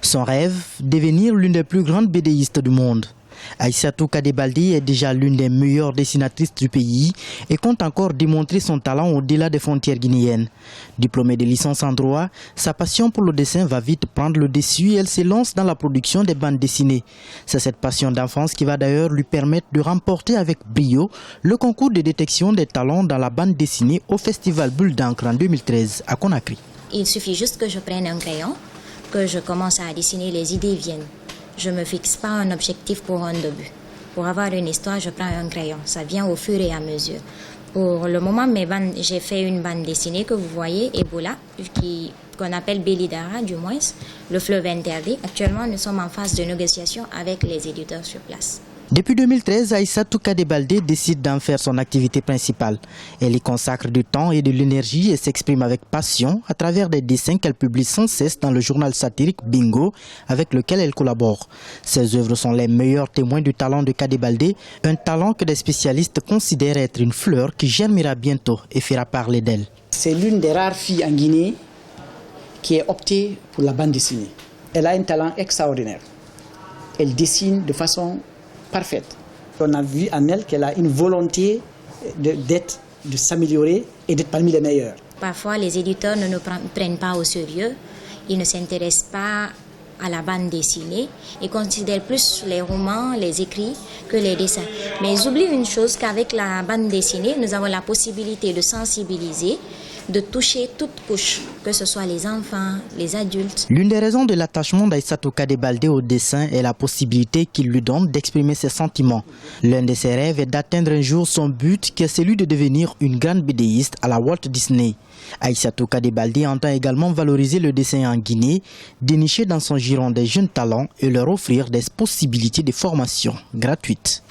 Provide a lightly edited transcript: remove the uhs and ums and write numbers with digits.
Son rêve, devenir l'une des plus grandes BDistes du monde. Aïssatou Kadebaldé est déjà l'une des meilleures dessinatrices du pays et compte encore démontrer son talent au-delà des frontières guinéennes. Diplômée de licence en droit, sa passion pour le dessin va vite prendre le dessus et elle se lance dans la production des bandes dessinées. C'est cette passion d'enfance qui va d'ailleurs lui permettre de remporter avec brio le concours de détection des talents dans la bande dessinée au Festival Bulle d'encre en 2013 à Conakry. Il suffit juste que je prenne un crayon, que je commence à dessiner, les idées viennent. Je ne me fixe pas un objectif pour un début. Pour avoir une histoire, je prends un crayon. Ça vient au fur et à mesure. Pour le moment, j'ai fait une bande dessinée que vous voyez, Ebola, qu'on appelle Belidara, du moins, le fleuve interdit. Actuellement, nous sommes en phase de négociation avec les éditeurs sur place. Depuis 2013, Aïssatou Kadebaldé décide d'en faire son activité principale. Elle y consacre du temps et de l'énergie et s'exprime avec passion à travers des dessins qu'elle publie sans cesse dans le journal satirique Bingo avec lequel elle collabore. Ses œuvres sont les meilleurs témoins du talent de Kadebaldé, un talent que des spécialistes considèrent être une fleur qui germera bientôt et fera parler d'elle. C'est l'une des rares filles en Guinée qui a opté pour la bande dessinée. Elle a un talent extraordinaire. Elle dessine de façon parfaite. On a vu en elle qu'elle a une volonté de s'améliorer et d'être parmi les meilleurs. Parfois, les éditeurs ne nous prennent pas au sérieux. Ils ne s'intéressent pas à la bande dessinée. Ils considèrent plus les romans, les écrits que les dessins. Mais ils oublient une chose, qu'avec la bande dessinée, nous avons la possibilité de sensibiliser, de toucher toute couche, que ce soit les enfants, les adultes. L'une des raisons de l'attachement d'Aïssatou Kadebaldé au dessin est la possibilité qu'il lui donne d'exprimer ses sentiments. L'un de ses rêves est d'atteindre un jour son but, qui est celui de devenir une grande BDiste à la Walt Disney. Aïssatou Kadebaldé entend également valoriser le dessin en Guinée, dénicher dans son giron des jeunes talents et leur offrir des possibilités de formation gratuites.